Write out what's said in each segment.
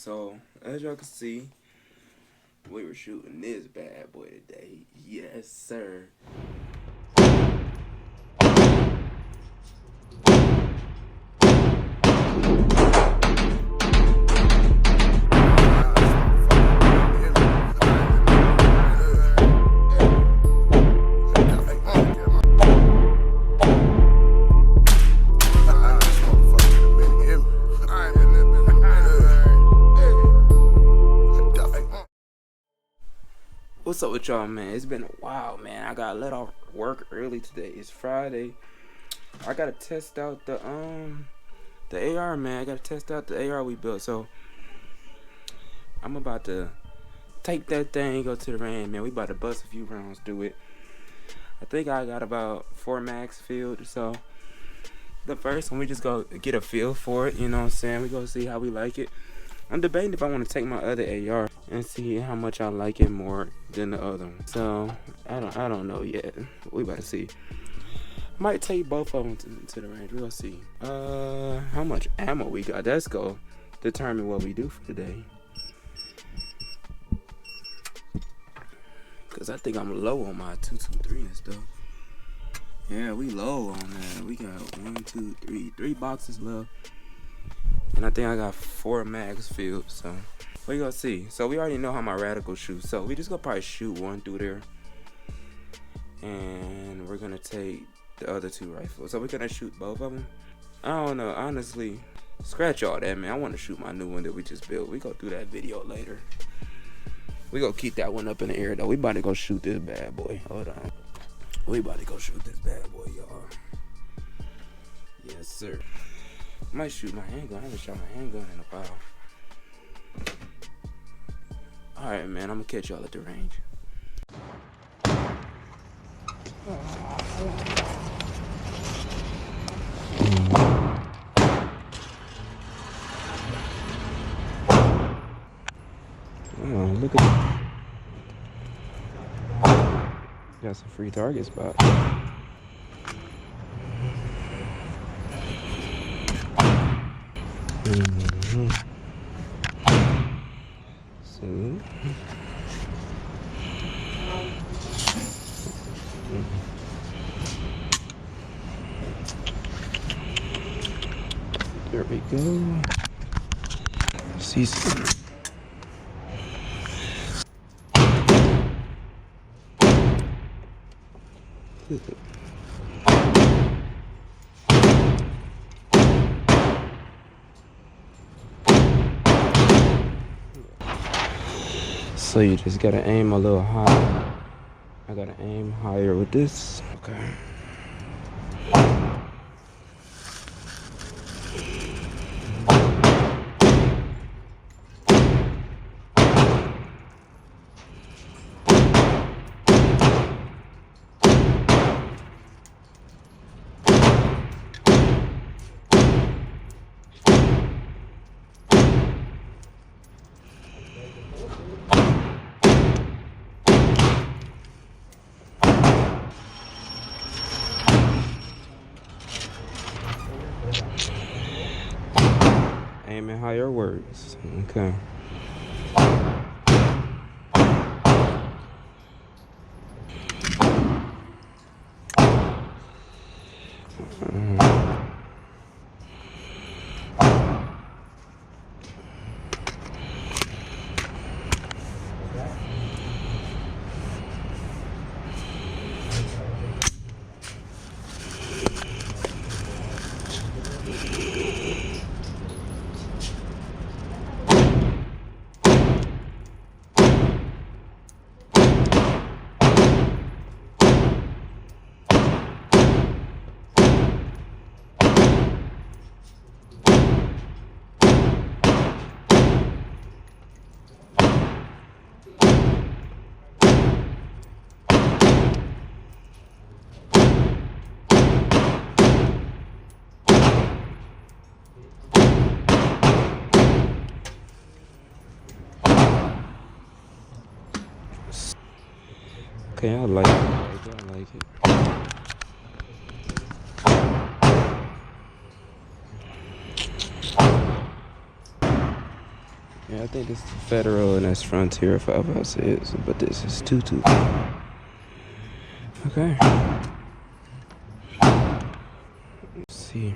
So, as y'all can see, we were shooting this bad boy today. Yes, sir. What's up with y'all, man? It's been a while, man. I got let off work early today. It's Friday. I gotta test out the AR, man. I gotta test out the AR we built. So I'm about to take that thing, go to the range, man. We about to bust a few rounds, do it. I think I got about 4 max filled. So the first one, we just go get a feel for it. You know what I'm saying? We go see how we like it. I'm debating if I want to take my other AR and see how much I like it more than the other one. So I don't know yet. We about to see. Might take both of them to the range. We'll see. How much ammo we got? That's go determine what we do for today. Cause I think I'm low on my 223 and stuff. Yeah, we low on that. We got 3 boxes left. And I think I got 4 mags filled, so we gonna see. So we already know how my radical shoots, so we just gonna probably shoot one through there. And we're gonna take the other 2 rifles. So we're gonna shoot both of them. I don't know, honestly. Scratch all that, man. I wanna shoot my new one that we just built. We gonna do that video later. We gonna keep that one up in the air though. We about to go shoot this bad boy. Hold on. We about to go shoot this bad boy, y'all. Yes, sir. I might shoot my handgun. I haven't shot my handgun in a while. Alright, man. I'm gonna catch y'all at the range. Oh, look at that. Got some free target spot. So there we go. See some. So you just gotta aim a little higher. I gotta aim higher with this. Okay. Aiming higher works. Okay. Okay, I like it. I like it. Yeah, man. I think this is Federal and that's Frontier, if ever else is. But this is 22. Okay. Let's see.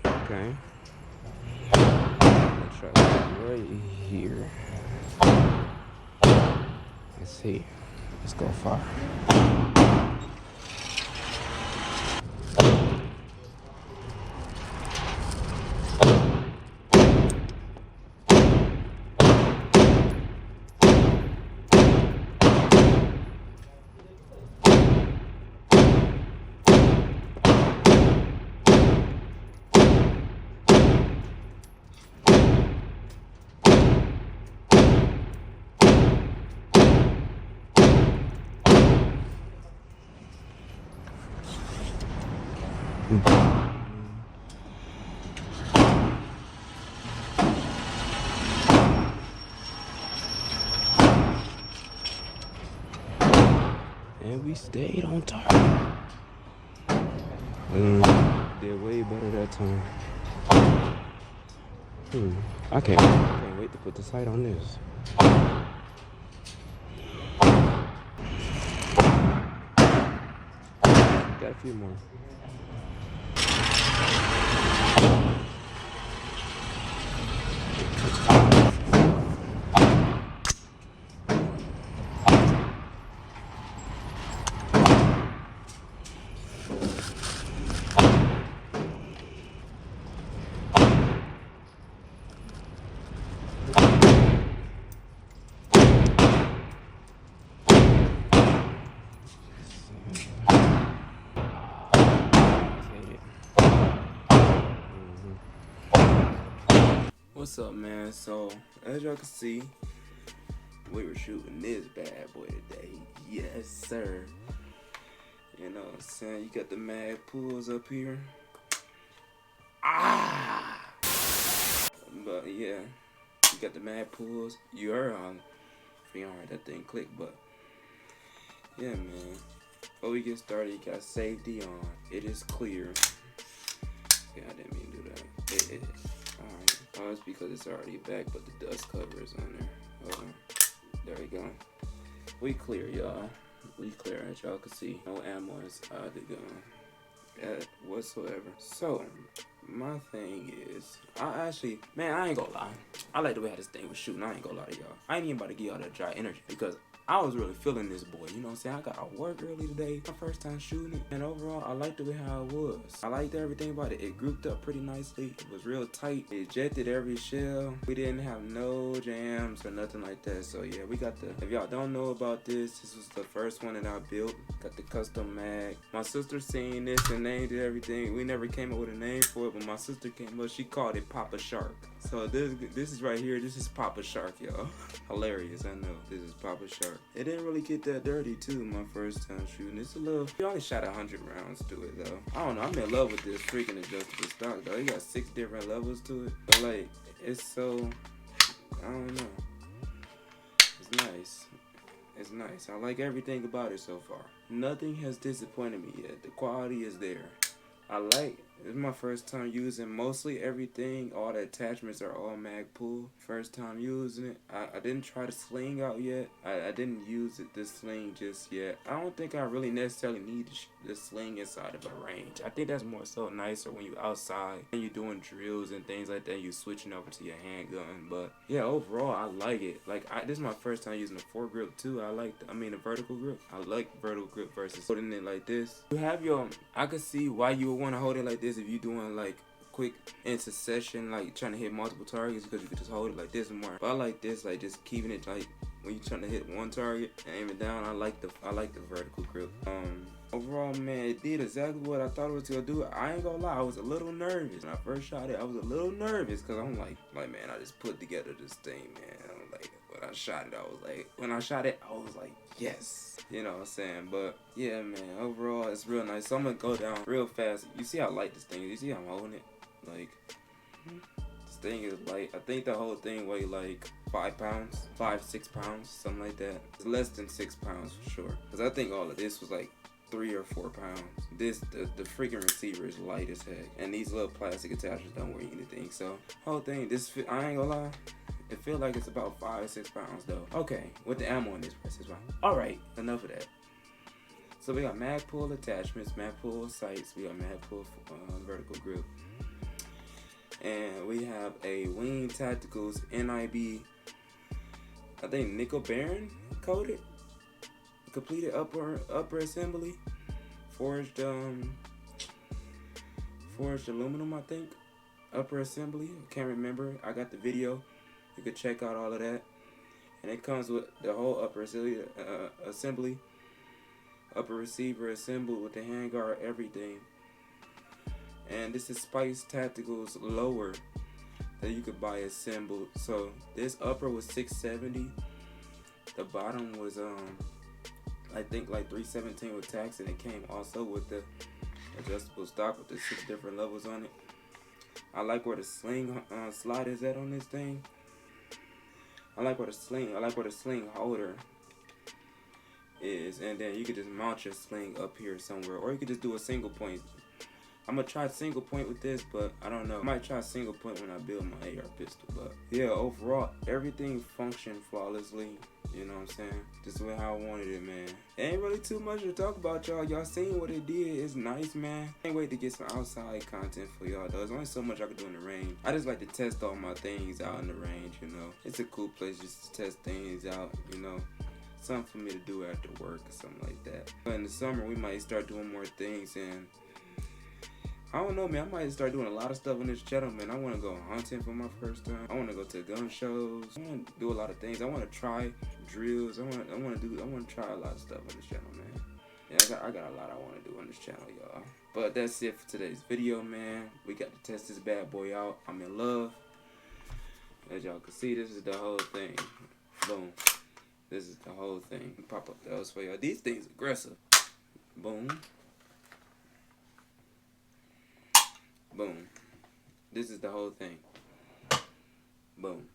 Okay. Let's try that right here. Let's see. Let's go far. And we stayed on target. Did way better that time. I can't wait to put the sight on this. Got a few more. What's up, man? So as y'all can see, we were shooting this bad boy today. Yes, sir. You know what I'm saying? You got the mag pulls up here. But yeah, you got the mag pulls. You heard on that thing click, but yeah, man. Before we get started, you got safety on. It is clear. Yeah, I didn't mean to do that. Alright. Oh, it's because it's already back, but the dust cover is on there. Hold on. There we go. We clear, y'all. We clear, as y'all can see. No ammo inside the gun whatsoever. So, my thing is, I ain't gonna lie. I like the way how this thing was shooting. I ain't gonna lie to y'all. I ain't even about to give y'all that dry energy because I was really feeling this boy, you know what I'm saying? I got to work early today, my first time shooting it, and overall, I liked the way how it was. I liked everything about it. It grouped up pretty nicely. It was real tight. It ejected every shell. We didn't have no jams or nothing like that. So yeah, we got if y'all don't know about this was the first one that I built. Got the custom mag. My sister seen this and named it everything. We never came up with a name for it, but my sister came up, she called it Papa Shark. So this is right here, this is Papa Shark, y'all. Hilarious, I know. This is Papa Shark. It didn't really get that dirty too my first time shooting. It's a little, we only shot 100 rounds to it though. I don't know, I'm in love with this freaking adjustable stock though. You got 6 different levels to it. But like, it's so, I don't know. It's nice. It's nice. I like everything about it so far. Nothing has disappointed me yet. The quality is there. It's my first time using mostly everything. All the attachments are all mag pull. First time using it. I didn't try the sling out yet. I didn't use the sling just yet. I don't think I really necessarily need the sling inside of a range. I think that's more so nicer when you're outside and you're doing drills and things like that. You're switching over to your handgun. But yeah, overall, I like it. Like, this is my first time using a foregrip too. The vertical grip. I like vertical grip versus holding it like this. You have I could see why you would want to hold it like this if you're doing like quick intercession, like trying to hit multiple targets, because you can just hold it like this more. But I like this, like just keeping it like when you're trying to hit one target and aim it down. I like the vertical grip. Overall, man, it did exactly what I thought it was gonna do. I ain't gonna lie, I was a little nervous when I first shot it. I was a little nervous because I'm like man, I just put together this thing, man. I'm like, when I shot it, I was like, yes, you know what I'm saying. But yeah, man, overall it's real nice. So I'm gonna go down real fast. You see how light this thing is? You see how I'm holding it? Like, this thing is light. I think the whole thing weighed like 5 pounds, 6 pounds, something like that. It's less than 6 pounds for sure. Cause I think all of this was like 3 or 4 pounds. The freaking receiver is light as heck, and these little plastic attachers don't weigh anything. So whole thing, I ain't gonna lie, it feel like it's about 5 or 6 pounds though. Okay, with the ammo in this press as well. All right, enough of that. So we got mag pull attachments, mag pull sights, we got mag pull vertical grip, and we have a Wing Tacticals NIB, I think nickel bearing coated. Completed upper assembly, forged aluminum, I think, upper assembly. I can't remember. I got the video. You could check out all of that, and it comes with the whole upper assembly, upper receiver assembled with the handguard, everything. And this is Spice Tacticals lower that you could buy assembled. So this upper was $670. The bottom was I think like $317 with tax, and it came also with the adjustable stock with the 6 different levels on it. I like where the sling slot is at on this thing. I like where the sling holder is, and then you could just mount your sling up here somewhere, or you could just do a single point. I'm gonna try single point with this, but I don't know. I might try single point when I build my AR pistol. But yeah, overall everything functioned flawlessly. You know what I'm saying? This is how I wanted it, man. Ain't really too much to talk about, y'all. Y'all seen what it did. It's nice, man. Can't wait to get some outside content for y'all, though. There's only so much I can do in the range. I just like to test all my things out in the range, you know. It's a cool place just to test things out, you know. Something for me to do after work or something like that. But in the summer, we might start doing more things, and I don't know, man. I might start doing a lot of stuff on this channel, man. I want to go hunting for my first time. I want to go to gun shows. I want to do a lot of things. I want to try drills. I want to try a lot of stuff on this channel, man. Yeah, I got a lot I want to do on this channel, y'all. But that's it for today's video, man. We got to test this bad boy out. I'm in love. As y'all can see, this is the whole thing. Boom. This is the whole thing. Pop up the else for y'all. These things aggressive. Boom. Boom. This is the whole thing. Boom.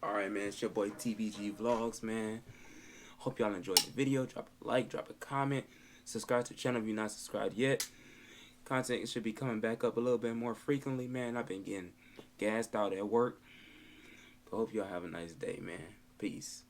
Alright, man. It's your boy TBGVLOGS, man. Hope y'all enjoyed the video. Drop a like, drop a comment. Subscribe to the channel if you're not subscribed yet. Content should be coming back up a little bit more frequently, man. I've been getting gassed out at work. But hope y'all have a nice day, man. Peace.